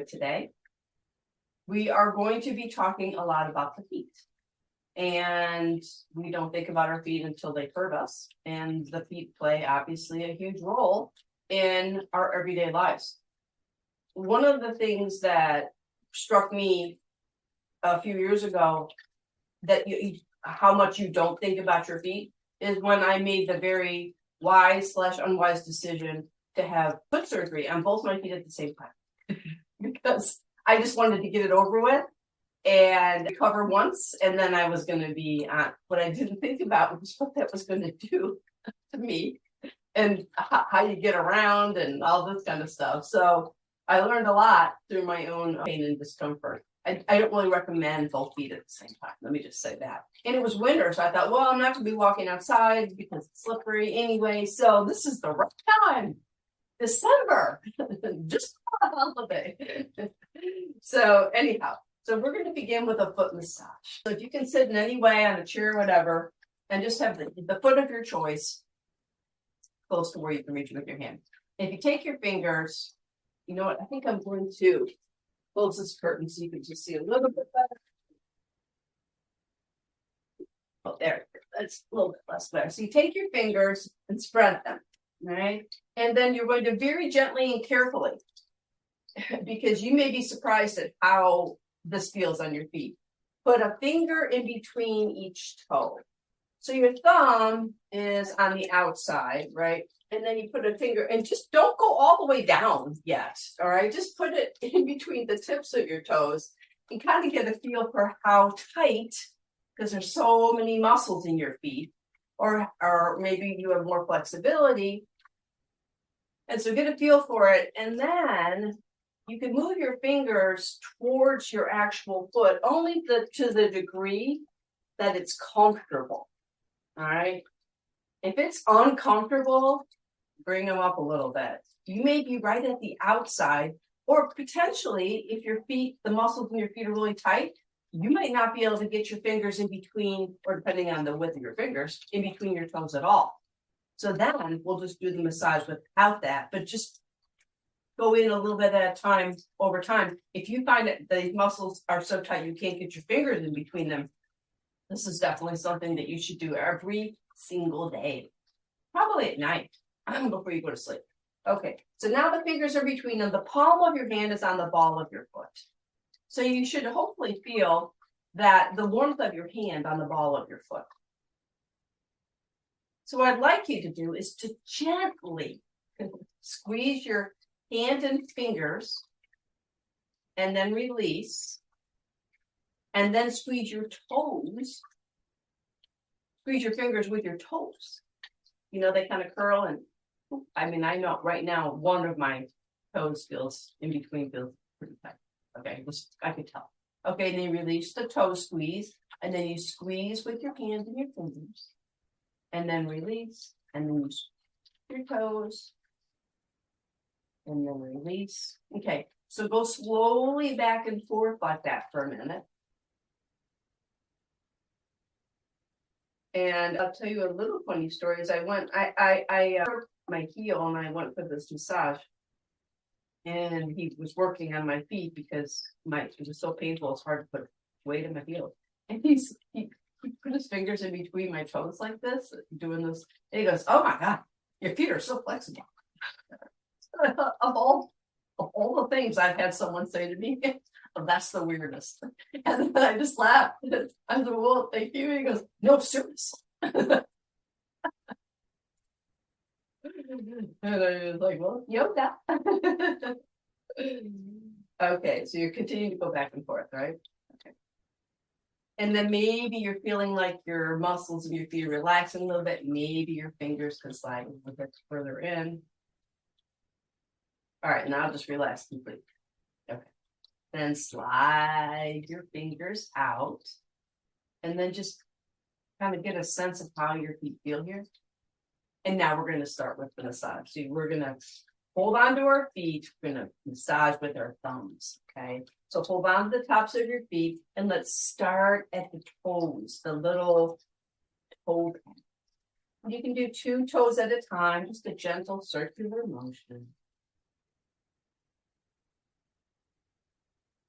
topic today. We are going to be talking a lot about the feet. And we don't think about our feet until they hurt us. And the feet play obviously a huge role in our everyday lives. One of the things that struck me a few years ago that how much you don't think about your feet is when I made the very wise/unwise decision to have foot surgery on both my feet at the same time. Because I just wanted to get it over with and recover once, and then I was going to be on. What I didn't think about was what that was going to do to me and how you get around and all this kind of stuff. So I learned a lot through my own pain and discomfort. I don't really recommend both feet at the same time. Let me just say that. And it was winter, so I thought, well, I'm not going to be walking outside because it's slippery anyway. So this is the right time. December, just for a holiday. So anyhow, so we're going to begin with a foot massage. So if you can sit in any way on a chair or whatever, and just have the foot of your choice close to where you can reach with your hand. If you take your fingers, you know what, I think I'm going to close this curtain so you can just see a little bit better. Oh, there, that's a little bit less better. So you take your fingers and spread them, right? And then you're going to very gently and carefully, because you may be surprised at how this feels on your feet. Put a finger in between each toe. So your thumb is on the outside, right? And then you put a finger, and just don't go all the way down yet, all right? Just put it in between the tips of your toes and kind of get a feel for how tight, because there's so many muscles in your feet, or maybe you have more flexibility. And so get a feel for it, and then you can move your fingers towards your actual foot only to the degree that it's comfortable, all right? If it's uncomfortable, bring them up a little bit. You may be right at the outside, or potentially if your feet, the muscles in your feet are really tight, you might not be able to get your fingers in between, or depending on the width of your fingers, in between your toes at all. So then we'll just do the massage without that, but just go in a little bit at a time over time. If you find that the muscles are so tight you can't get your fingers in between them, this is definitely something that you should do every single day, probably at night before you go to sleep. Okay, so now the fingers are between them. The palm of your hand is on the ball of your foot. So you should hopefully feel that the warmth of your hand on the ball of your foot. So what I'd like you to do is to gently squeeze your hand and fingers, and then release, and then squeeze your toes. Squeeze your fingers with your toes. You know, they kind of curl, and I mean, I know right now one of my toes feels in between, feels pretty tight. Okay, I could tell. Okay, and then you release the toe squeeze, and then you squeeze with your hand and your fingers, and then release, and then you your toes, and then release. Okay, so go slowly back and forth like that for a minute. And I'll tell you a little funny story. As I hurt my heel and I went for this massage, and he was working on my feet because it was so painful. It's hard to put weight in my heel. And he put his fingers in between my toes like this, doing this. And he goes, "Oh my God, your feet are so flexible." Of all the things I've had someone say to me, that's the weirdest. And then I just laughed. I said, "Well, thank you." He goes, "No, seriously." And I was like, "Well, yoga." Okay, so you're continuing to go back and forth, right? Okay. And then maybe you're feeling like your muscles in your feet are relaxing a little bit. Maybe your fingers can slide a little bit further in. All right, now just relax completely. Okay. Then slide your fingers out, and then just kind of get a sense of how your feet feel here. And now we're going to start with the massage. So we're going to hold on to our feet. We're going to massage with our thumbs, okay? So hold on to the tops of your feet, and let's start at the toes, the little toe. You can do 2 toes at a time, just a gentle circular motion.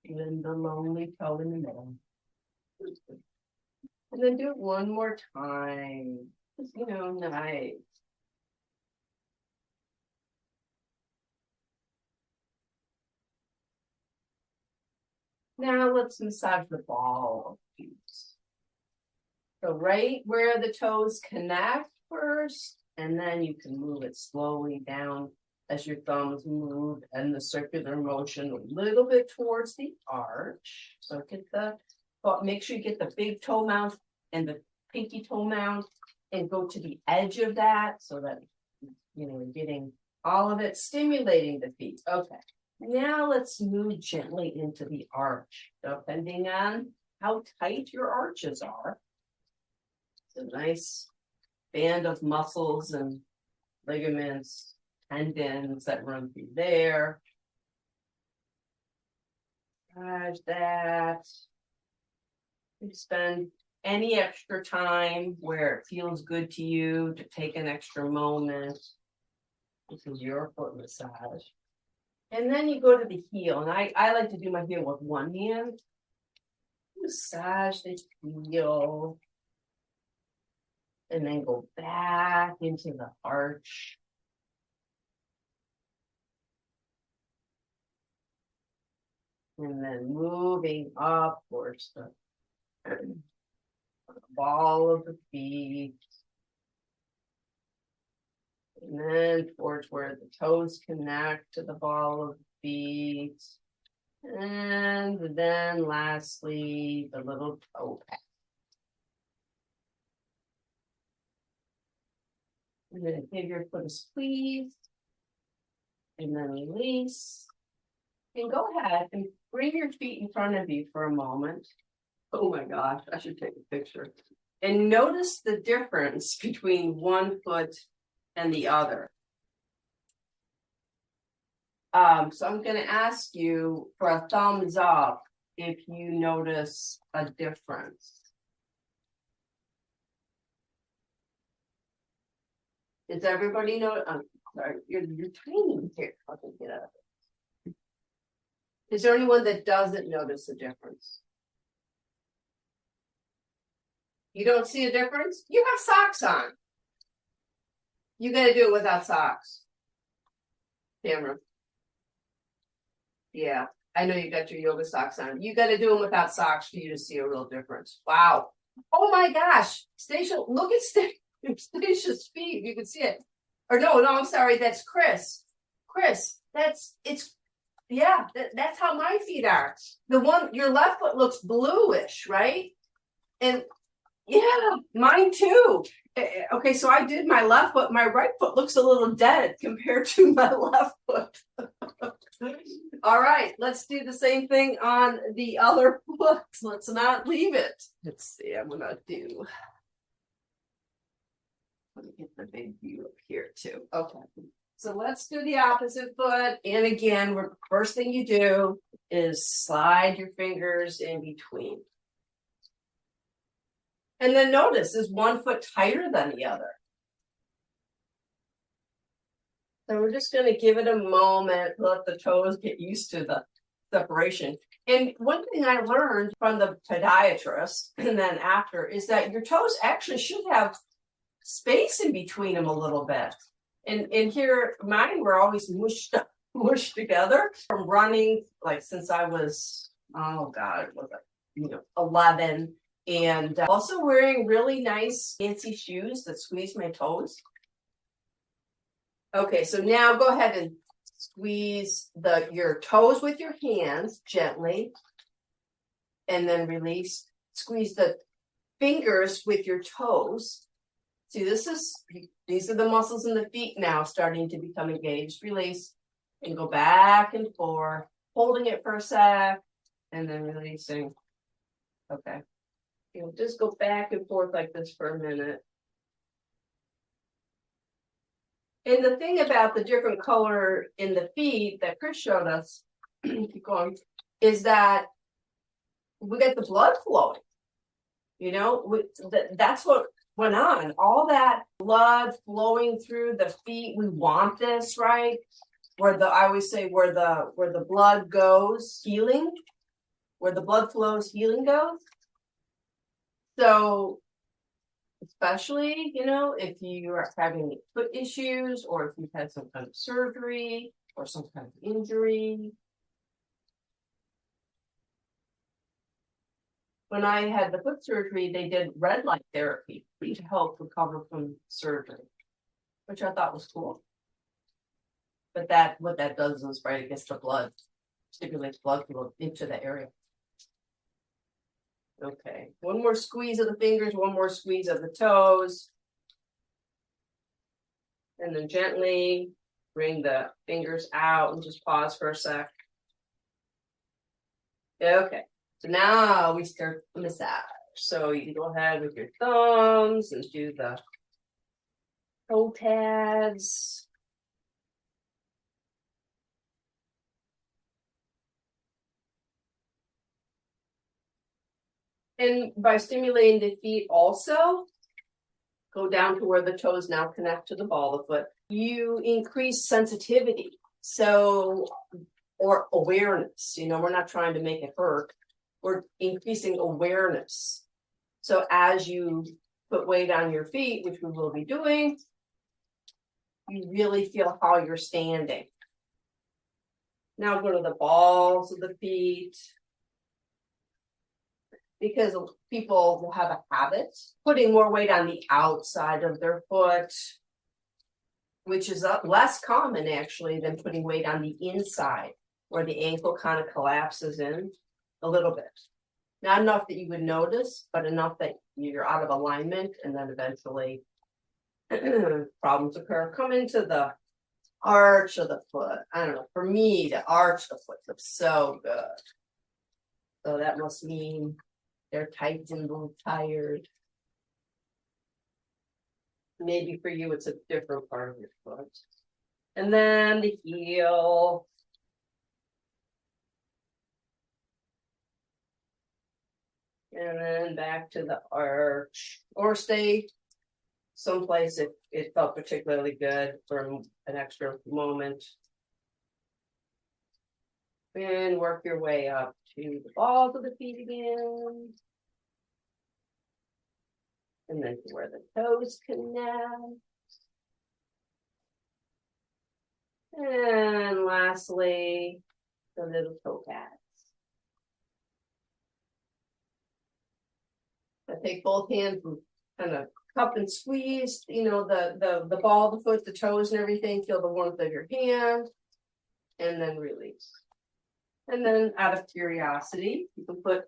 And the lonely toe in the middle. And then do it one more time. Just, nice. Now let's massage the ball of feet. So right where the toes connect first, and then you can move it slowly down as your thumbs move and the circular motion a little bit towards the arch. So make sure you get the big toe mound and the pinky toe mound and go to the edge of that so that you're getting all of it, stimulating the feet. Okay. Now let's move gently into the arch, depending on how tight your arches are. It's a nice band of muscles and ligaments, tendons that run through there. Massage that. You spend any extra time where it feels good to you to take an extra moment. This is your foot massage. And then you go to the heel, and I like to do my heel with one hand. Massage the heel. And then go back into the arch. And then moving up towards the ball of the feet. And then towards where the toes connect to the ball of the feet. And then lastly, the little toe pat. I'm going to give your foot a squeeze. And then release. And go ahead and bring your feet in front of you for a moment. Oh my gosh, I should take a picture. And notice the difference between one foot and the other. So I'm going to ask you for a thumbs up if you notice a difference. Does everybody know? I'm sorry, you're tiny here. I'll just get out of it. Is there anyone that doesn't notice a difference? You don't see a difference? You have socks on. You got to do it without socks. Camera. Yeah, I know you got your yoga socks on. You got to do them without socks for you to see a real difference. Wow. Oh my gosh. Stacia, look at Stacey's feet. You can see it. Or no, I'm sorry. That's Chris. Chris, that's how my feet are. Your left foot looks bluish, right? And yeah, mine too. Okay, so I did my left foot. My right foot looks a little dead compared to my left foot. All right, let's do the same thing on the other foot. Let's not leave it. Let's see, I'm gonna do. Let me get the big view up here too. Okay, so let's do the opposite foot. And again, first thing you do is slide your fingers in between. And then notice, is one foot tighter than the other? So we're just going to give it a moment, let the toes get used to the separation. And one thing I learned from the podiatrist and then after is that your toes actually should have space in between them a little bit. And here, mine were always mushed together from running, like since I was, 11. And also wearing really nice fancy shoes that squeeze my toes. Okay, so now go ahead and squeeze your toes with your hands gently. And then release. Squeeze the fingers with your toes. See, these are the muscles in the feet now starting to become engaged. Release. And go back and forth. Holding it for a sec. And then releasing. Okay. Just go back and forth like this for a minute. And the thing about the different color in the feet that Chris showed us, keep going, is that we get the blood flowing. That's what went on. All that blood flowing through the feet. We want this, right? I always say where the blood goes, healing. where the blood flows, healing goes. So especially, you know, if you are having foot issues or if you've had some kind of surgery or some kind of injury. When I had the foot surgery, they did red light therapy to help recover from surgery, which I thought was cool. But what that does is, right, it gets the blood, stimulates blood flow into the area. Okay, one more squeeze of the fingers, one more squeeze of the toes. And then gently bring the fingers out and just pause for a sec. Okay, so now we start the massage. So you can go ahead with your thumbs and do the toe tags. And by stimulating the feet also, go down to where the toes now connect to the ball of the foot. You increase sensitivity. So, or awareness, you know, we're not trying to make it hurt. We're increasing awareness. So as you put weight on your feet, which we will be doing, you really feel how you're standing. Now go to the balls of the feet. Because people will have a habit putting more weight on the outside of their foot, which is less common actually than putting weight on the inside, where the ankle kind of collapses in a little bit. Not enough that you would notice, but enough that you're out of alignment, and then eventually problems occur. Come into the arch of the foot. I don't know, for me, the arch of the foot looks so good. So that must mean they're tight and a little tired. Maybe for you, it's a different part of your foot. And then the heel. And then back to the arch. Or stay someplace if it felt particularly good for an extra moment. And work your way up to the balls of the feet again. And then to where the toes connect. And lastly, the little toe pads. I take both hands and kind of cup and squeeze, you know, the ball of the foot, the toes and everything. Feel the warmth of your hand. And then release. And then out of curiosity, you can put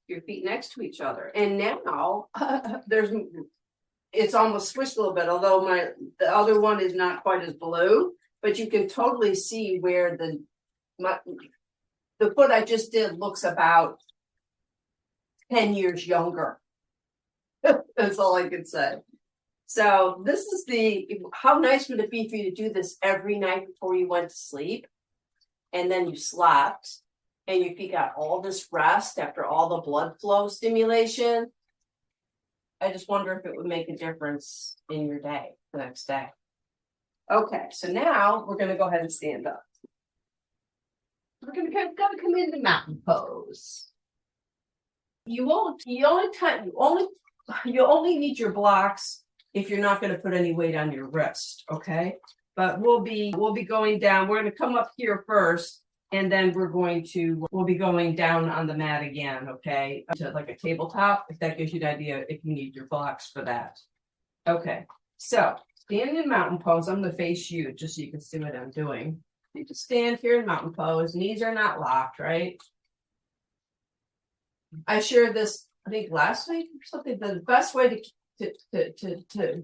your feet next to each other. And now it's almost switched a little bit, although the other one is not quite as blue, but you can totally see where the foot I just did looks about 10 years younger. That's all I can say. So this is how nice would it be for you to do this every night before you went to sleep, and then you slept, and your feet got all this rest after all the blood flow stimulation. I just wonder if it would make a difference in your day, the next day. Okay, so now we're going to go ahead and stand up. We're going to come into mountain pose. You only need your blocks if you're not going to put any weight on your wrist, okay? But we'll be going down. We're going to come up here first. And then we'll be going down on the mat again, okay? To like a tabletop, if that gives you an idea if you need your blocks for that. Okay, so stand in mountain pose. I'm gonna face you just so you can see what I'm doing. You just stand here in mountain pose. Knees are not locked, right? I shared this, I think last week or something. The best way to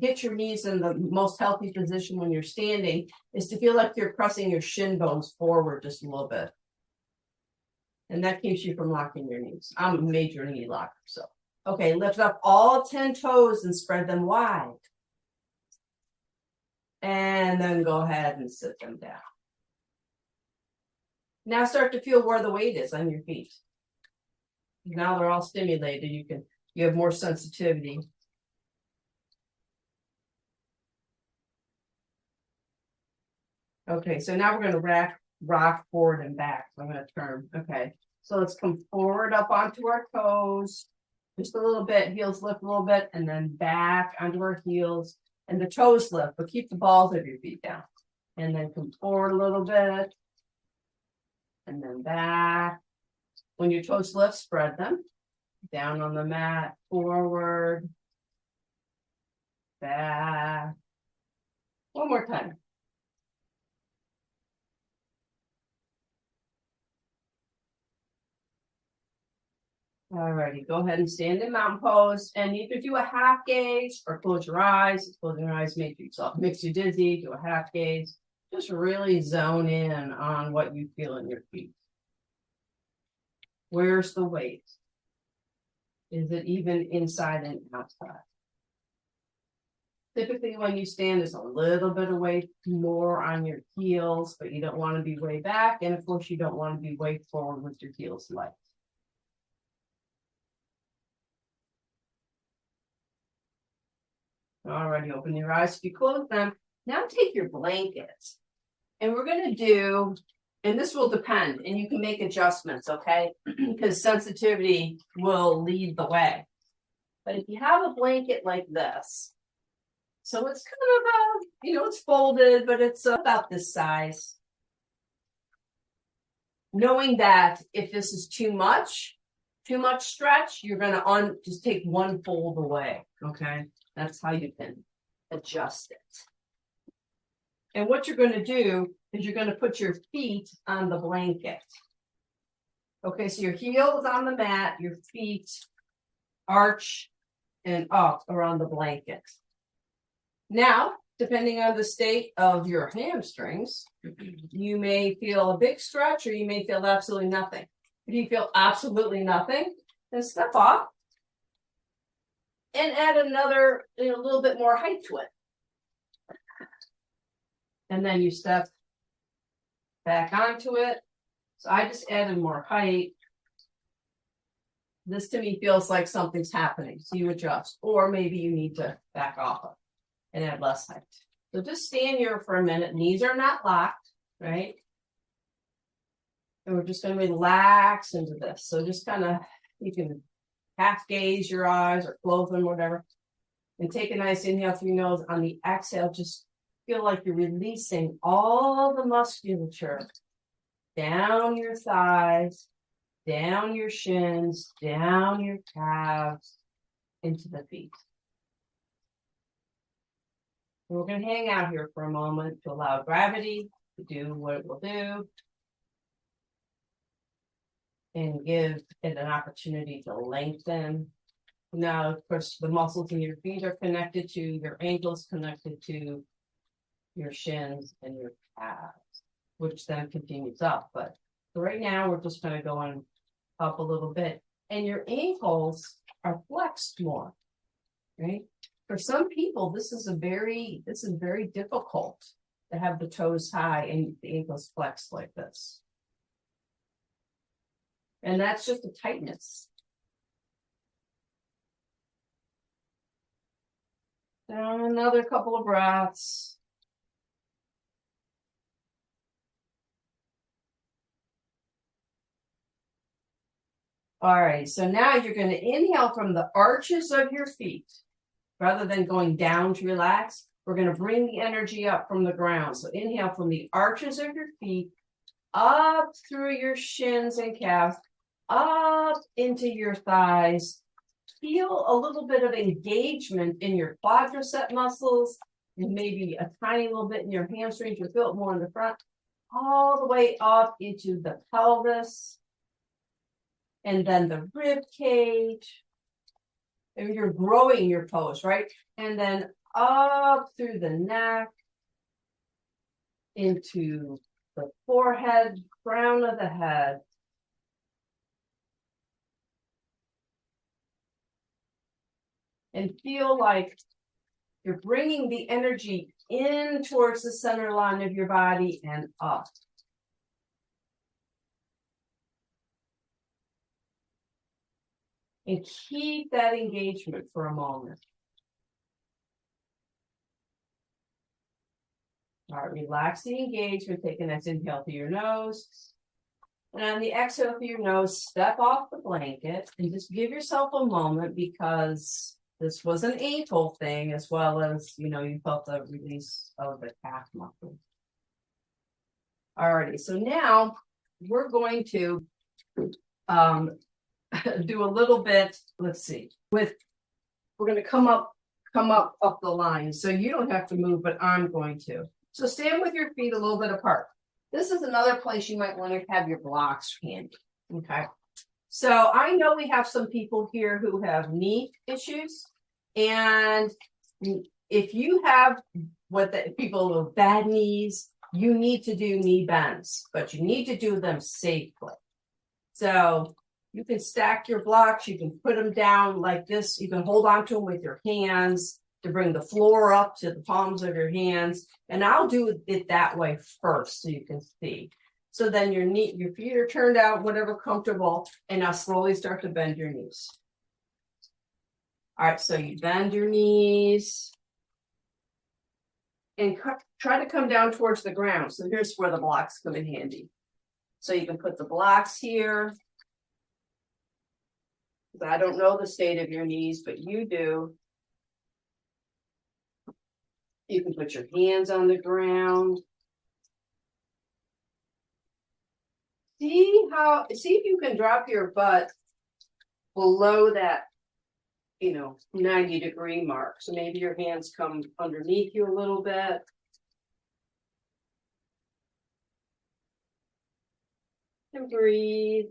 get your knees in the most healthy position when you're standing is to feel like you're pressing your shin bones forward just a little bit. And that keeps you from locking your knees. I'm a major knee locker, so. Okay, lift up all 10 toes and spread them wide. And then go ahead and sit them down. Now start to feel where the weight is on your feet. Now they're all stimulated. You have more sensitivity. Okay, so now we're going to rock forward and back. So I'm going to turn. Okay, So let's come forward up onto our toes. Just a little bit, heels lift a little bit, and then back onto our heels. And the toes lift, but keep the balls of your feet down. And then come forward a little bit. And then back. When your toes lift, spread them. Down on the mat, forward. Back. One more time. Alrighty, go ahead and stand in mountain pose, and you could do a half gaze or close your eyes. Closing your eyes makes you dizzy. Do a half gaze. Just really zone in on what you feel in your feet. Where's the weight? Is it even inside and outside? Typically, when you stand, there's a little bit of weight more on your heels, but you don't want to be way back, and of course, you don't want to be way forward with your heels light. Alrighty, open your eyes if you close them. Now take your blankets. And we're going to do, and this will depend, and you can make adjustments, okay? Because sensitivity will lead the way. But if you have a blanket like this, so it's kind of, it's folded, but it's about this size. Knowing that if this is too much stretch, you're going to just take one fold away, okay? That's how you can adjust it. And what you're going to do is you're going to put your feet on the blanket. Okay, so your heels on the mat, your feet arch and up around the blanket. Now, depending on the state of your hamstrings, you may feel a big stretch or you may feel absolutely nothing. If you feel absolutely nothing, then step off and add another, little bit more height to it. And then you step back onto it. So I just added more height. This to me feels like something's happening. So you adjust, or maybe you need to back off of and add less height. So just stand here for a minute. Knees are not locked, right? And we're just going to relax into this. So just kind of, you can half gaze your eyes or close them, whatever. And take a nice inhale through your nose. On the exhale, just feel like you're releasing all the musculature down your thighs, down your shins, down your calves, into the feet. And we're going to hang out here for a moment to allow gravity to do what it will do and give it an opportunity to lengthen. Now, of course, the muscles in your feet are connected to your ankles, connected to your shins and your calves, which then continues up. But right now, we're just going to go on up a little bit. And your ankles are flexed more, right? For some people, this is very difficult to have the toes high and the ankles flexed like this. And that's just a tightness. Down another couple of breaths. All right, so now you're going to inhale from the arches of your feet. Rather than going down to relax, we're going to bring the energy up from the ground. So inhale from the arches of your feet, up through your shins and calves, up into your thighs. Feel a little bit of engagement in your quadricep muscles and maybe a tiny little bit in your hamstrings. You feel it more in the front, all the way up into the pelvis and then the rib cage. And you're growing your pose, right? And then up through the neck into the forehead, crown of the head. And feel like you're bringing the energy in towards the center line of your body and up. And keep that engagement for a moment. All right, relax the engagement. Take a nice inhale through your nose. And on the exhale through your nose, step off the blanket and just give yourself a moment, because this was an ankle thing as well as, you felt the release of the calf muscle. Alrighty, so now we're going to do a little bit, let's see, we're going to come up the line. So you don't have to move, but I'm going to. So stand with your feet a little bit apart. This is another place you might want to have your blocks handy. Okay. So I know we have some people here who have knee issues. And if you have people with bad knees, you need to do knee bends, but you need to do them safely. So you can stack your blocks, you can put them down like this, you can hold on to them with your hands to bring the floor up to the palms of your hands. And I'll do it that way first so you can see. So then your feet are turned out, whatever comfortable, and now slowly start to bend your knees. All right, so you bend your knees and try to come down towards the ground. So here's where the blocks come in handy. So you can put the blocks here. I don't know the state of your knees, but you do. You can put your hands on the ground. See if you can drop your butt below that, 90-degree mark. So maybe your hands come underneath you a little bit. And breathe.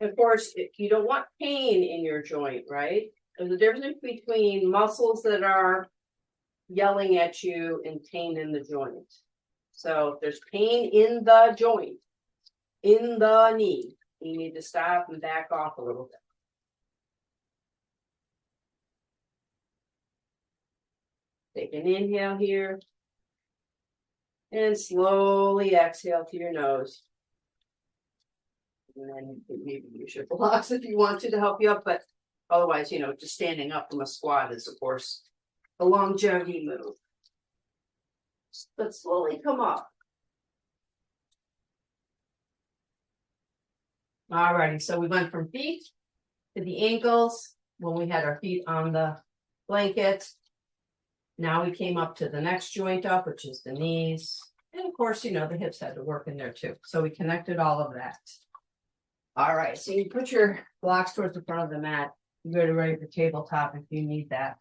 Of course, you don't want pain in your joint, right? There's a difference between muscles that are yelling at you and pain in the joint. So if there's pain in the joint, in the knee, you need to stop and back off a little bit. Take an inhale here. And slowly exhale to your nose. And then you can maybe use your blocks if you want to help you up, but otherwise, just standing up from a squat is, of course, a longevity move. But slowly come up. Alrighty, so we went from feet to the ankles when we had our feet on the blanket. Now we came up to the next joint up, which is the knees. And of course, the hips had to work in there too. So we connected all of that. All right, so you put your blocks towards the front of the mat. You go to ready for tabletop if you need that.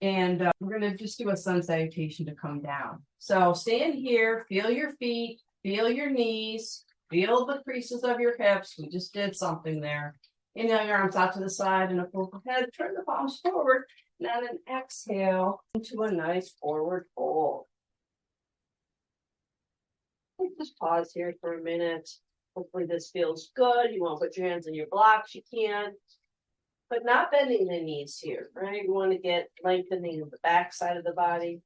And we're going to just do a sun salutation to come down. So stand here, feel your feet, feel your knees, feel the creases of your hips. We just did something there. Inhale your arms out to the side and up overhead. Turn the palms forward. And then an exhale into a nice forward fold. Just pause here for a minute. Hopefully this feels good. You want to put your hands in your blocks, you can. But not bending the knees here, right? You want to get lengthening of the back side of the body.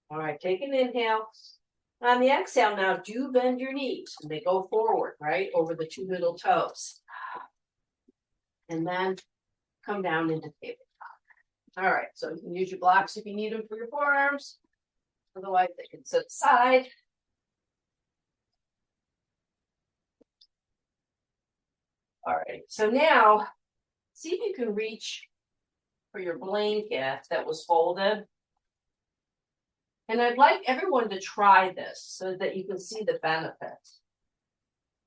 All right, take an inhale. On the exhale now, do bend your knees. And they go forward, right? Over the two middle toes. And then come down into tabletop. All right, so you can use your blocks if you need them for your forearms. Otherwise, they can sit aside. All right, so now, see if you can reach for your blanket that was folded. And I'd like everyone to try this so that you can see the benefit.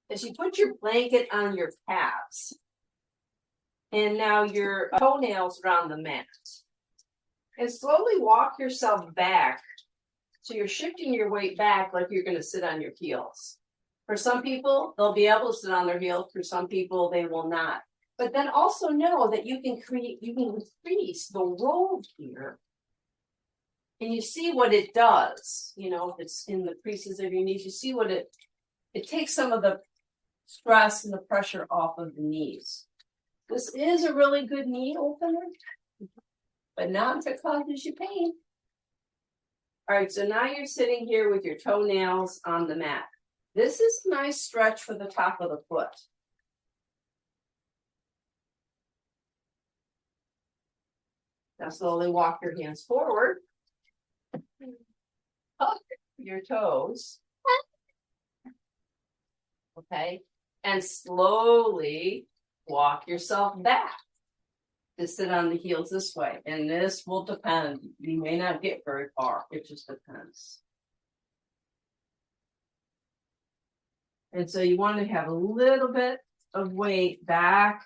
As you put your blanket on your calves, and now your toenails around the mat. And slowly walk yourself back. So you're shifting your weight back like you're going to sit on your heels. For some people, they'll be able to sit on their heels. For some people, they will not. But then also know that you can increase the roll here. And you see what it does. If it's in the creases of your knees, you see what it takes some of the stress and the pressure off of the knees. This is a really good knee opener, but not if it causes you pain. All right, so now you're sitting here with your toenails on the mat. This is a nice stretch for the top of the foot. Now slowly walk your hands forward. tuck your toes. Okay. And slowly walk yourself back to sit on the heels this way. And this will depend. You may not get very far. It just depends. And so you want to have a little bit of weight back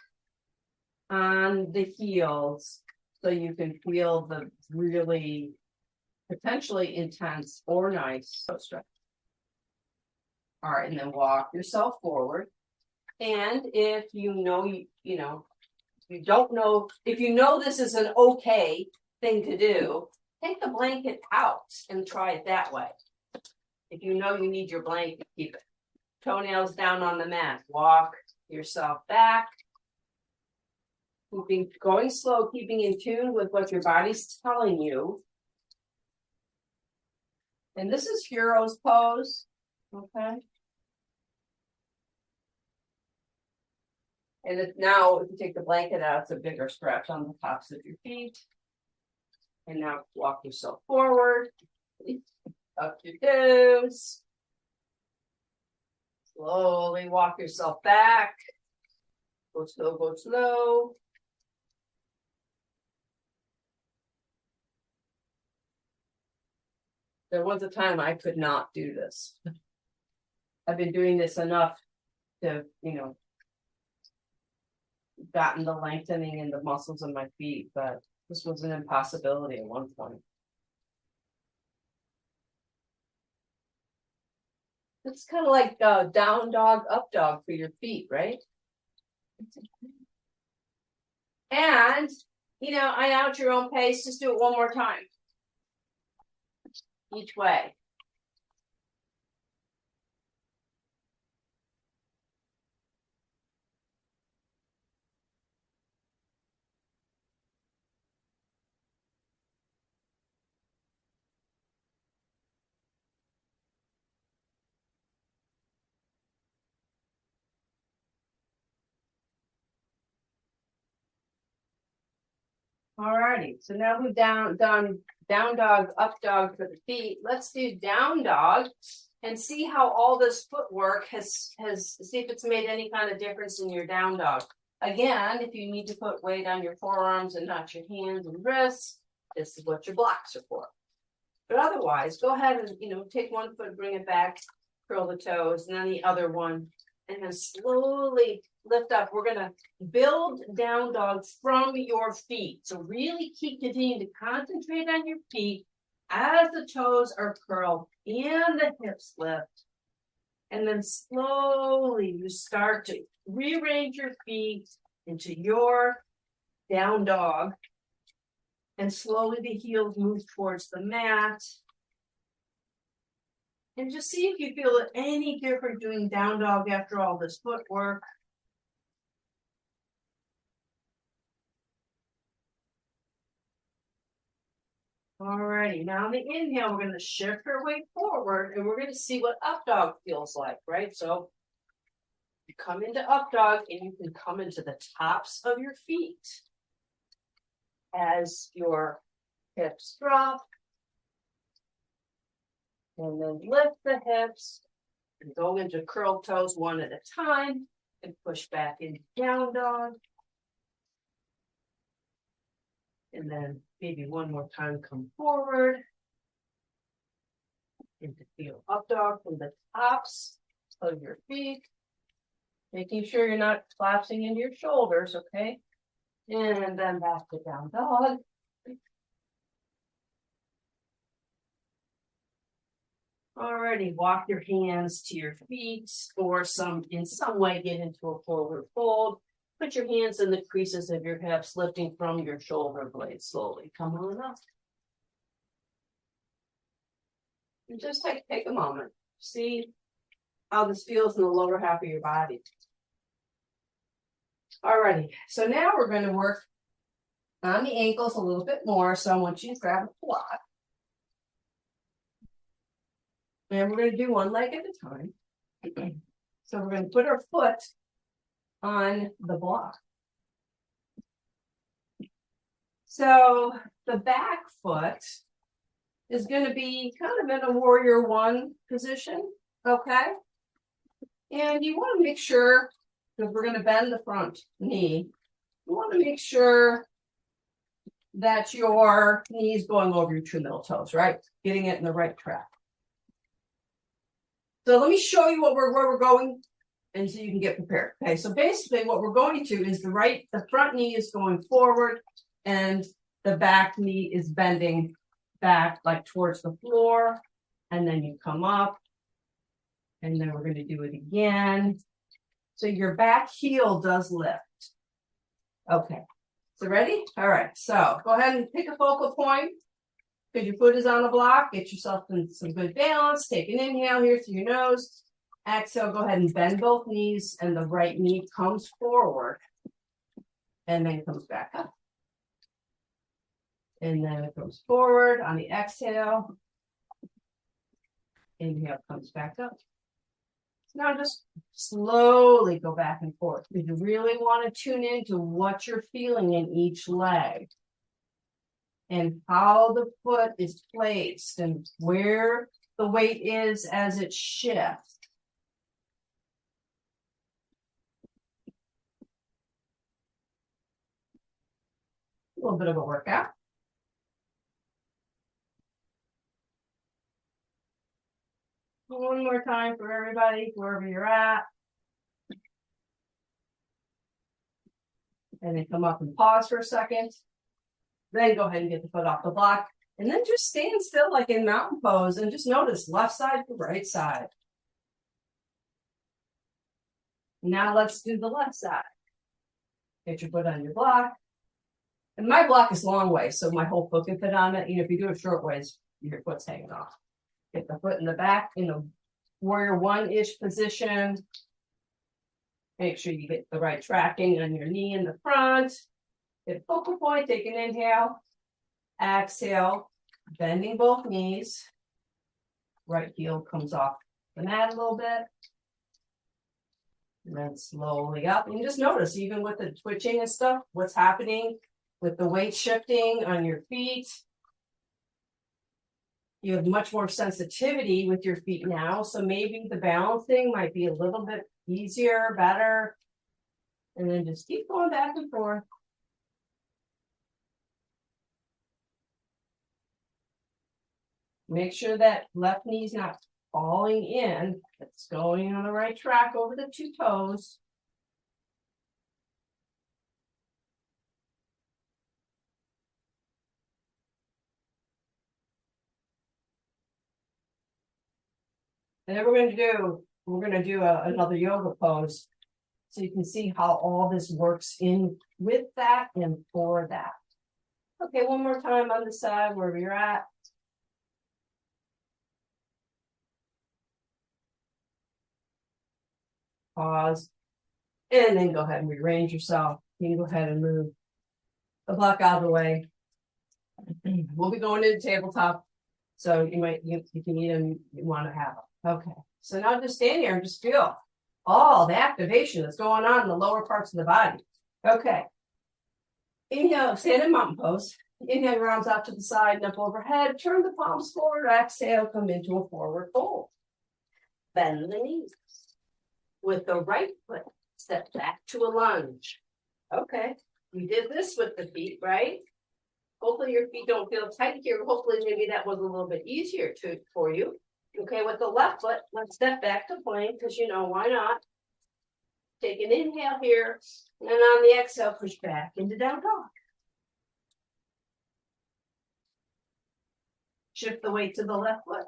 on the heels so you can feel the really potentially intense or nice stretch. All right, and then walk yourself forward. And if you know, you don't know, if you know this is an okay thing to do, take the blanket out and try it that way. If you know you need your blanket, keep it. Toenails down on the mat. Walk yourself back. Going slow, keeping in tune with what your body's telling you. And this is Hero's pose. Okay. And now, if you take the blanket out, it's a bigger stretch on the tops of your feet. And now walk yourself forward. Up your toes. Slowly walk yourself back. Go slow, go slow. There was a time I could not do this. I've been doing this enough to, gotten the lengthening in the muscles of my feet, but this was an impossibility at one point. It's kind of like down dog, up dog for your feet, right? And, I know at your own pace, just do it one more time. Each way. Alrighty, so now we've done down dog, up dog for the feet. Let's do down dog and see how all this footwork see if it's made any kind of difference in your down dog. Again, if you need to put weight on your forearms and not your hands and wrists, this is what your blocks are for. But otherwise, go ahead and take one foot, bring it back, curl the toes, and then the other one, and then slowly lift up. We're going to build down dog from your feet. So really continue to concentrate on your feet as the toes are curled and the hips lift. And then slowly you start to rearrange your feet into your down dog. And slowly the heels move towards the mat. And just see if you feel it any different doing down dog after all this footwork. Alrighty, now on the inhale, we're going to shift our weight forward and we're going to see what up dog feels like, right? So you come into up dog and you can come into the tops of your feet as your hips drop. And then lift the hips and go into curled toes one at a time and push back into down dog. And then maybe one more time, come forward. And to feel up dog from the tops of your feet. Making sure you're not collapsing into your shoulders, okay? And then back to down dog. Alrighty, walk your hands to your feet or in some way get into a forward fold. Put your hands in the creases of your hips, lifting from your shoulder blades slowly. Come on up. And just take a moment. See how this feels in the lower half of your body. Alrighty, so now we're going to work on the ankles a little bit more. So I want you to grab a block. And we're going to do one leg at a time. So we're going to put our foot on the block. So the back foot is going to be kind of in a warrior one position, okay? And you want to make sure, because we're going to bend the front knee, you want to make sure that your knee is going over your two middle toes, right? Getting it in the right track. So let me show you where we're going, and so you can get prepared. Okay, so basically what we're going to is the front knee is going forward and the back knee is bending back like towards the floor. And then you come up and then we're going to do it again. So your back heel does lift. Okay, so ready? All right, so go ahead and pick a focal point. Because your foot is on the block, get yourself in some good balance. Take an inhale here through your nose. Exhale, go ahead and bend both knees, and the right knee comes forward and then comes back up. And then it goes forward on the exhale. Inhale comes back up. Now just slowly go back and forth. Because you really want to tune into what you're feeling in each leg. And how the foot is placed and where the weight is as it shifts. A little bit of a workout. One more time for everybody, wherever you're at. And then come up and pause for a second. Then go ahead and get the foot off the block. And then just stand still like in mountain pose and just notice left side to right side. Now let's do the left side. Get your foot on your block. And my block is long ways, so my whole foot can fit on it. You know, if you do it short ways, your foot's hanging off. Get the foot in the back in the warrior one-ish position. Make sure you get the right tracking on your knee in the front. Get focal point, take an inhale. Exhale, bending both knees. Right heel comes off the mat a little bit. And then slowly up. And just notice, even with the twitching and stuff, what's happening with the weight shifting on your feet. You have much more sensitivity with your feet now. So maybe the balancing might be a little bit easier, better. And then just keep going back and forth. Make sure that left knee's not falling in. It's going on the right track over the two toes. And then we're going to do another yoga pose. So you can see how all this works in with that and for that. Okay, one more time on the side, wherever you're at. Pause. And then go ahead and rearrange yourself. You can go ahead and move the block out of the way. We'll be going into tabletop. So you might, if you need them, you want to have them. Okay. So now just stand here and just feel all the activation that's going on in the lower parts of the body. Okay. Inhale, stand in mountain pose. Inhale your arms out to the side and up overhead. Turn the palms forward. Exhale, come into a forward fold. Bend the knees. With the right foot, step back to a lunge. Okay, we did this with the feet, right? Hopefully your feet don't feel tight here. Hopefully maybe that was a little bit easier for you. Okay, with the left foot, let's step back to plank because you know, why not? Take an inhale here, and then on the exhale, push back into down dog. Shift the weight to the left foot.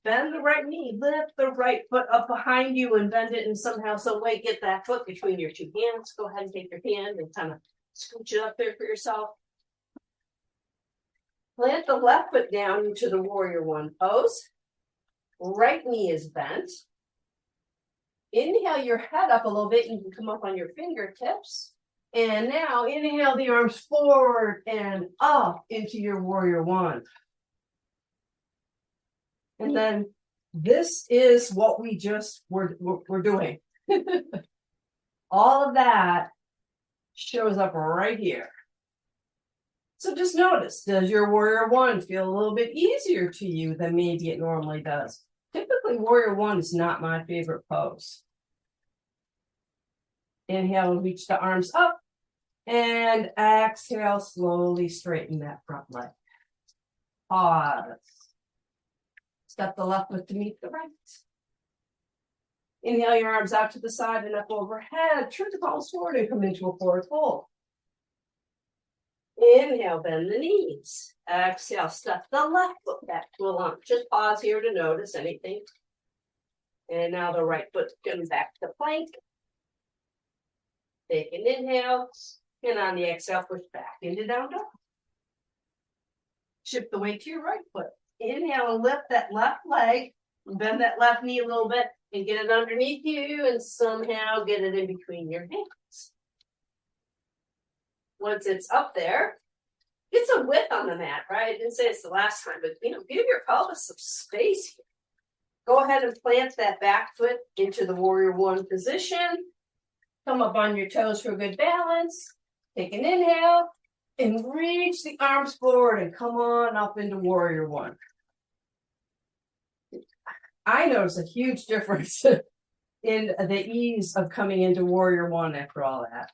Bend the right knee, lift the right foot up behind you and bend it in somehow, some way. Get that foot between your two hands. Go ahead and take your hand and kind of scooch it up there for yourself. Plant the left foot down into the warrior one pose. Right knee is bent. Inhale your head up a little bit. You can come up on your fingertips. And now inhale the arms forward and up into your warrior one. And then this is what we just were doing. All of that shows up right here. So just notice, does your warrior one feel a little bit easier to you than maybe it normally does? Typically, warrior one is not my favorite pose. Inhale and reach the arms up. And exhale, slowly straighten that front leg. Pause. Step the left foot to meet the right. Inhale your arms out to the side and up overhead. Turn the palms forward and come into a forward fold. Inhale, bend the knees. Exhale, step the left foot back to a lunge. Just pause here to notice anything. And now the right foot comes back to plank. Take an inhale. And on the exhale, push back into down dog. Shift the weight to your right foot. Inhale and lift that left leg. Bend that left knee a little bit and get it underneath you and somehow get it in between your hands. Once it's up there, get some width on the mat, right? I didn't say it's the last time, but give your pelvis some space here. Go ahead and plant that back foot into the warrior one position. Come up on your toes for a good balance. Take an inhale and reach the arms forward and come on up into warrior one. I notice a huge difference in the ease of coming into warrior one after all that.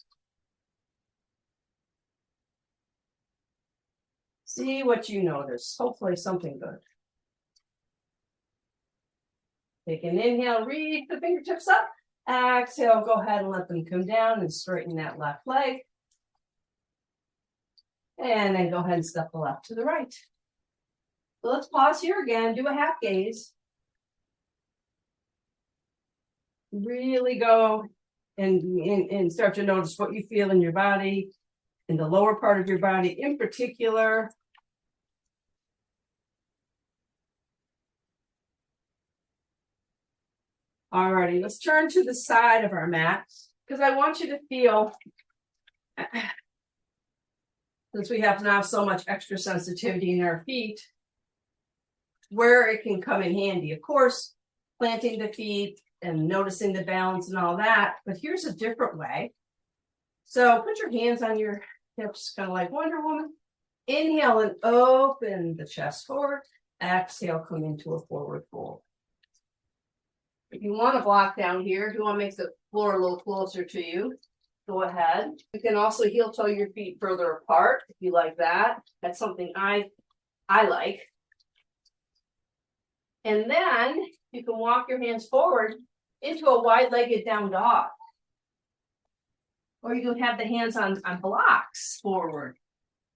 See what you notice. Hopefully something good. Take an inhale, reach the fingertips up. Exhale, go ahead and let them come down and straighten that left leg. And then go ahead and step the left to the right. So let's pause here again, do a half gaze. Really go and start to notice what you feel in your body, in the lower part of your body in particular. Alrighty, let's turn to the side of our mat because I want you to feel, since we have now so much extra sensitivity in our feet, where it can come in handy. Of course, planting the feet and noticing the balance and all that, but here's a different way. So put your hands on your hips, kind of like Wonder Woman. Inhale and open the chest forward. Exhale, come into a forward fold. If you want to block down here, if you want to make the floor a little closer to you, go ahead. You can also heel toe your feet further apart if you like that. That's something I like. And then you can walk your hands forward into a wide-legged down dog. Or you can have the hands on blocks forward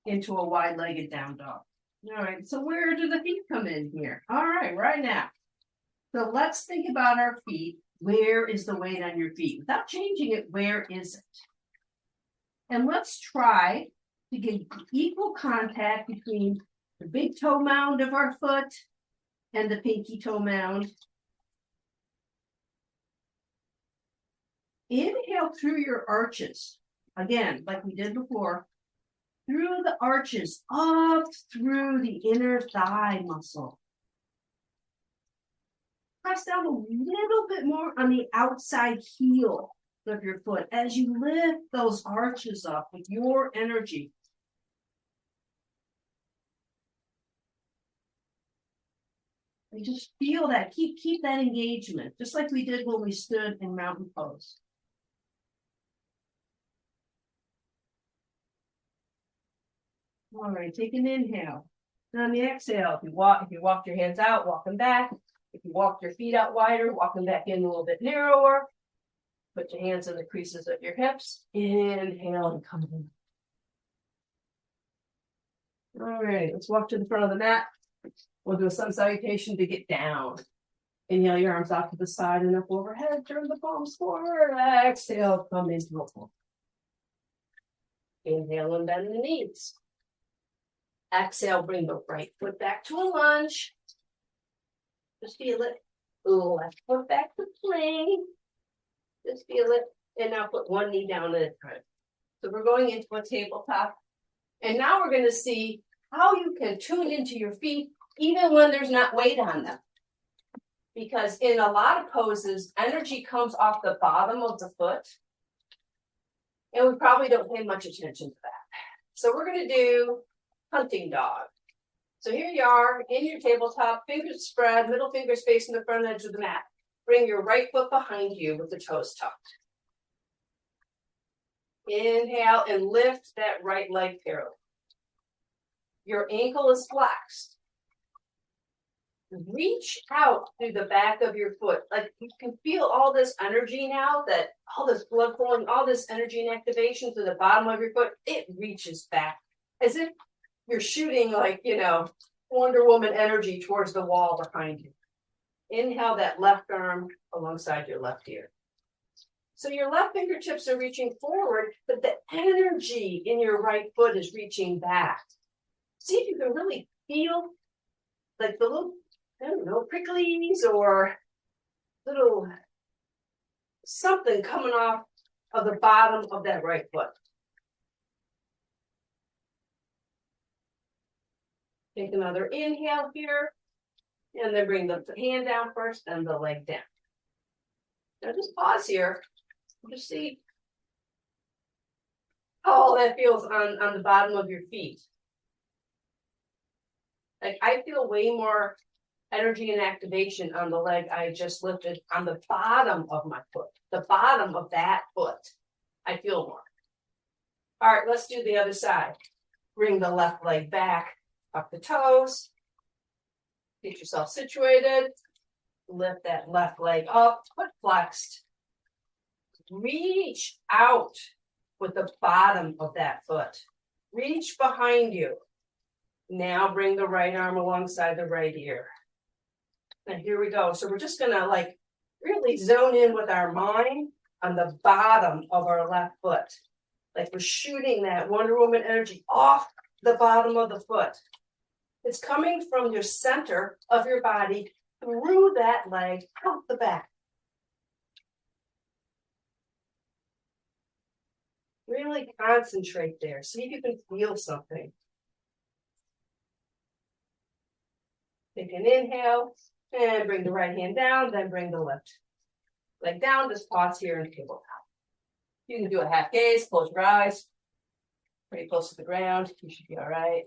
into a wide-legged down dog. All right, so where do the feet come in here? All right now. So let's think about our feet. Where is the weight on your feet? Without changing it, where is it? And let's try to get equal contact between the big toe mound of our foot and the pinky toe mound. Inhale through your arches. Again, like we did before, through the arches, up through the inner thigh muscle. Press down a little bit more on the outside heel of your foot as you lift those arches up with your energy. And just feel that. Keep that engagement, just like we did when we stood in mountain pose. All right, take an inhale. And on the exhale, if you walked your hands out, walk them back. If you walked your feet out wider, walk them back in a little bit narrower. Put your hands in the creases of your hips. Inhale and come in. All right, let's walk to the front of the mat. We'll do a sun salutation to get down. Inhale your arms out to the side and up overhead. Turn the palms forward. Exhale, come into a fold. Inhale and bend the knees. Exhale, bring the right foot back to a lunge. Just feel it. Left foot back to plank. Just feel it. And now put one knee down at a time. So we're going into a tabletop. And now we're going to see how you can tune into your feet even when there's not weight on them. Because in a lot of poses, energy comes off the bottom of the foot. And we probably don't pay much attention to that. So we're going to do hunting dog. So here you are in your tabletop, fingers spread, middle fingers facing the front edge of the mat. Bring your right foot behind you with the toes tucked. Inhale and lift that right leg parallel. Your ankle is flexed. Reach out through the back of your foot. Like you can feel all this energy now, that all this blood flowing, all this energy and activation to the bottom of your foot. It reaches back as if you're shooting like, Wonder Woman energy towards the wall behind you. Inhale that left arm alongside your left ear. So your left fingertips are reaching forward, but the energy in your right foot is reaching back. See if you can really feel like the little, pricklies or little something coming off of the bottom of that right foot. Take another inhale here, and then bring the hand down first, and the leg down. Now just pause here. Just see how that feels on the bottom of your feet. Like I feel way more energy and activation on the leg I just lifted on the bottom of my foot. The bottom of that foot. I feel more. All right, let's do the other side. Bring the left leg back, tuck the toes. Get yourself situated. Lift that left leg up, foot flexed. Reach out with the bottom of that foot. Reach behind you. Now bring the right arm alongside the right ear. And here we go. So we're just gonna really zone in with our mind on the bottom of our left foot. Like we're shooting that Wonder Woman energy off the bottom of the foot. It's coming from your center of your body through that leg out the back. Really concentrate there. See if you can feel something. Take an inhale and bring the right hand down, then bring the left leg down. Just pause here and tabletop. You can do a half gaze, close your eyes. Pretty close to the ground. You should be all right.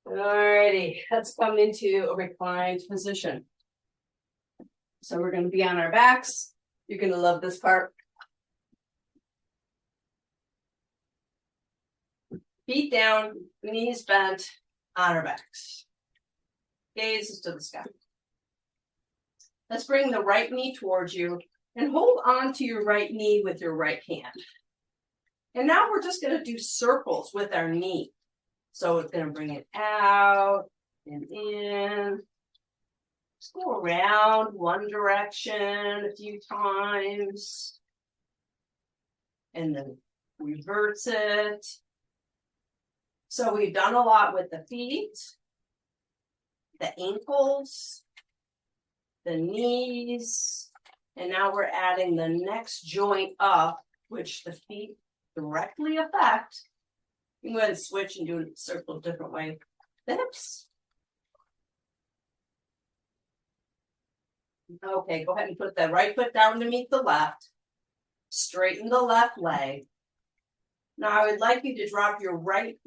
Alrighty, let's come into a reclined position. So we're going to be on our backs. You're going to love this part. Feet down, knees bent, on our backs. Gaze is to the sky. Let's bring the right knee towards you and hold on to your right knee with your right hand. And now we're just going to do circles with our knee. So it's going to bring it out and in. Just go around one direction a few times. And then reverse it. So we've done a lot with the feet, the ankles, the knees, and now we're adding the next joint up, which the feet directly affect. You can go ahead and switch and do a circle a different way. The hips. Okay, go ahead and put that right foot down to meet the left. Straighten the left leg. Now I would like you to drop your right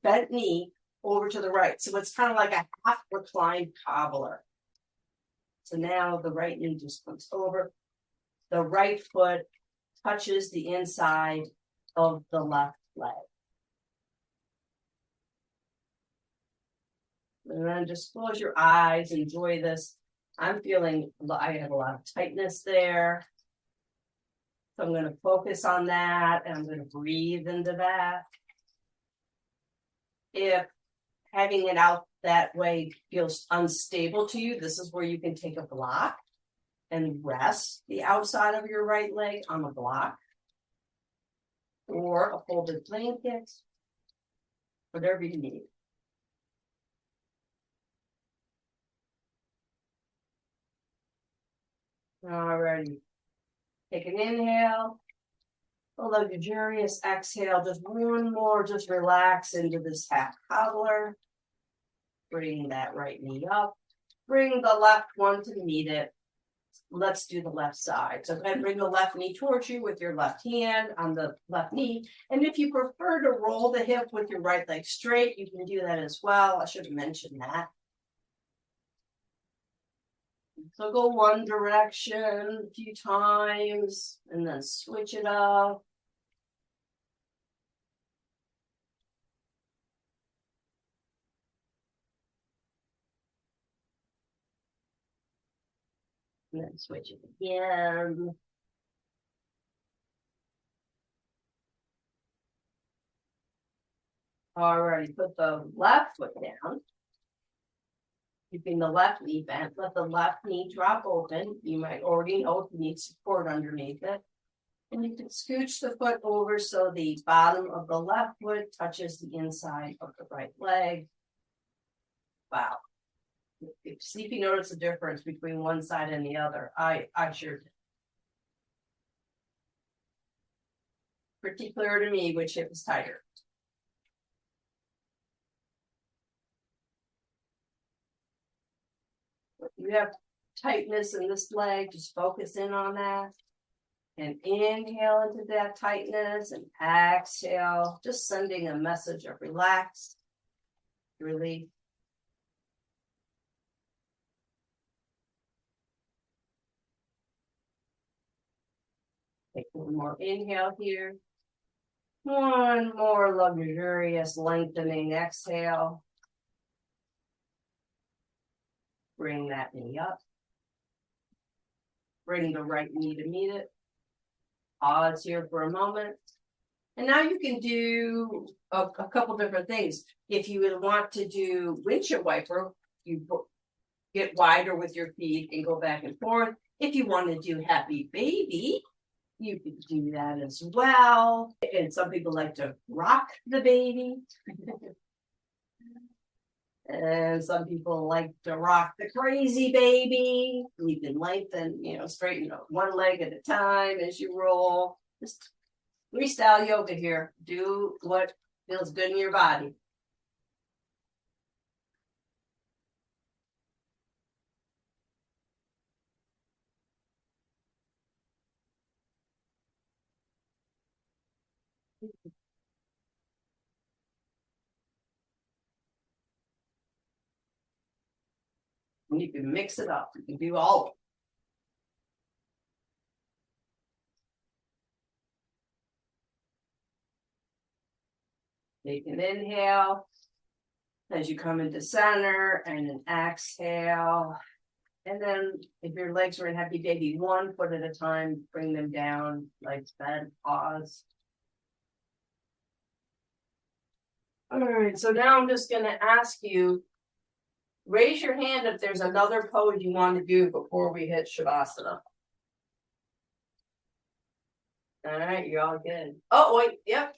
bent knee over to the right. So it's kind of like a half reclined cobbler. So now the right knee just comes over. The right foot touches the inside of the left leg. And then just close your eyes, enjoy this. I'm feeling, I have a lot of tightness there. So I'm going to focus on that, and I'm going to breathe into that. If having it out that way feels unstable to you, this is where you can take a block and rest the outside of your right leg on the block, or a folded blanket, whatever you need. Alrighty. Take an inhale, a luxurious exhale, just one more, just relax into this half cobbler. Bring that right knee up, bring the left one to meet it. let's do the left side. So go ahead and bring the left knee towards you with your left hand on the left knee. And if you prefer to roll the hip with your right leg straight, you can do that as well. I should have mentioned that. So go one direction a few times and then switch it up. And then switch it again. Alrighty, put the left foot down. Keeping the left knee bent, let the left knee drop open. You might already know if you need support underneath it. And you can scooch the foot over so the bottom of the left foot touches the inside of the right leg. Wow. See if you notice the difference between one side and the other. I sure did. Pretty clear to me which hip is tighter. If you have tightness in this leg, just focus in on that. And inhale into that tightness and exhale, just sending a message of relax, relief. Take one more inhale here. One more luxurious lengthening exhale. Bring that knee up. Bring the right knee to meet it. Pause here for a moment. And now you can do a couple different things. If you would want to do windshield wiper, you get wider with your feet and go back and forth. If you want to do happy baby, you can do that as well. And some people like to rock the baby. And some people like to rock the crazy baby. You can lengthen, straighten up one leg at a time as you roll. Just freestyle yoga here. Do what feels good in your body. And you can mix it up. You can do all of it. Take an inhale as you come into center and an exhale. And then if your legs are in happy baby, 1 foot at a time, bring them down, legs bent, pause. All right, so now I'm just going to ask you, raise your hand if there's another pose you want to do before we hit Shavasana. All right, you're all good. Oh, wait, yep.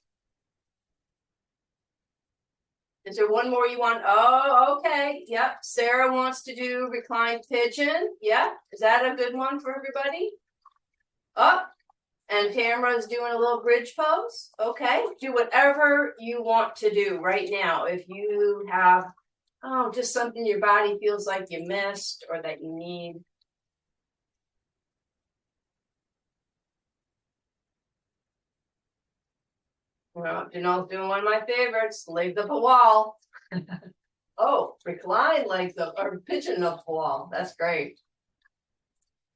Is there one more you want? Oh, okay. Yep. Sarah wants to do reclined pigeon. Yeah. Is that a good one for everybody? Up. And Tamara's doing a little bridge pose. Okay. Do whatever you want to do right now. If you have, just something your body feels like you missed or that you need. Well, Janelle's doing one of my favorites. Legs up a wall. Oh, recline legs up or pigeon up a wall. That's great.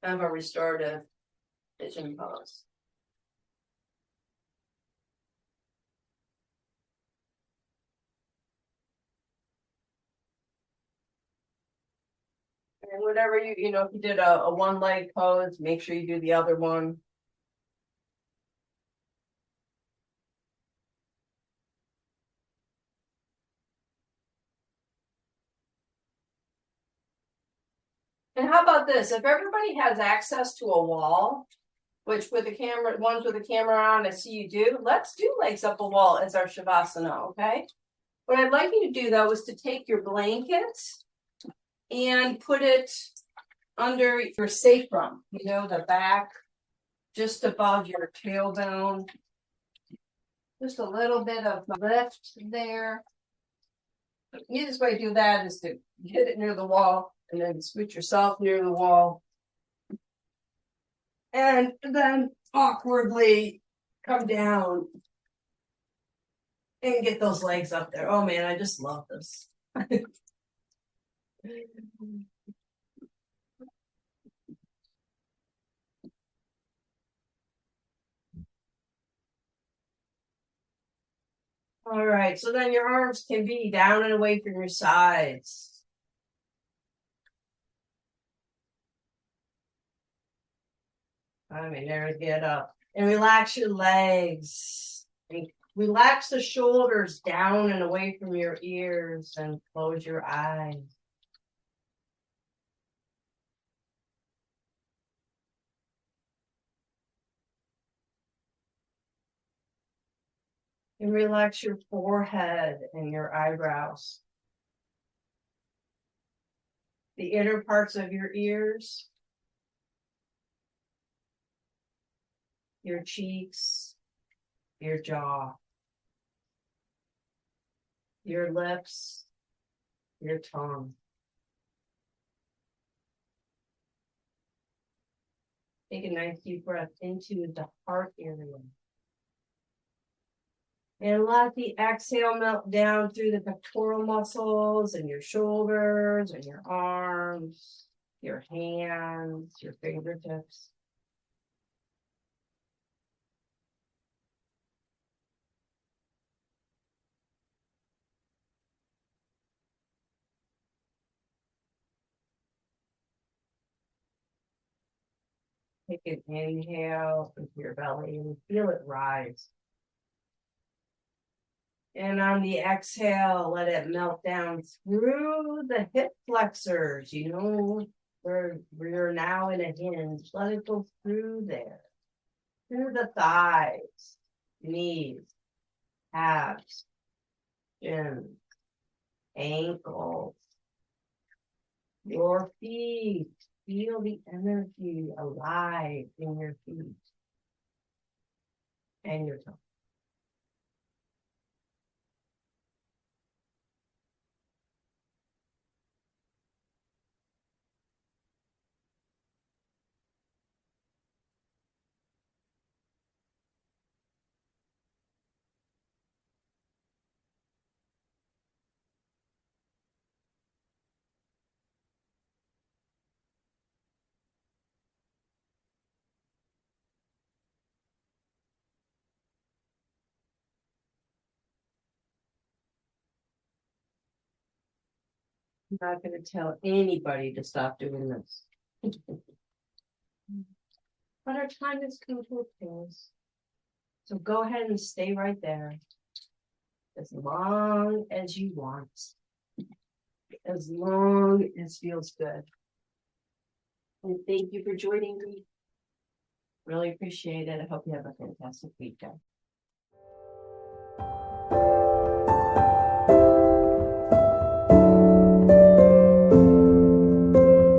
Kind of a restorative pigeon pose. And whatever if you did a one leg pose, make sure you do the other one. And how about this? If everybody has access to a wall, which with the camera, ones with the camera on, I see you do, let's do legs up a wall as our Shavasana, okay? What I'd like you to do though is to take your blanket and put it under your sacrum, the back, just above your tailbone. Just a little bit of lift there. The easiest way to do that is to hit it near the wall and then scoot yourself near the wall. And then awkwardly come down and get those legs up there. Oh man, I just love this. All right, so then your arms can be down and away from your sides. I mean, there, get up and relax your legs. And relax the shoulders down and away from your ears and close your eyes. And relax your forehead and your eyebrows. The inner parts of your ears, your cheeks, your jaw, your lips, your tongue. Take a nice deep breath into the heart area. And let the exhale melt down through the pectoral muscles and your shoulders and your arms, your hands, your fingertips. Take an inhale into your belly and feel it rise. And on the exhale, let it melt down through the hip flexors, you know, where we're now in a hinge. Let it go through there, through the thighs, knees, calves, shins, ankles, your feet. Feel the energy alive in your feet and your toes. I'm not going to tell anybody to stop doing this. But our time has come to a close. So go ahead and stay right there as long as you want, as long as feels good. And thank you for joining me. Really appreciate it. I hope you have a fantastic weekend.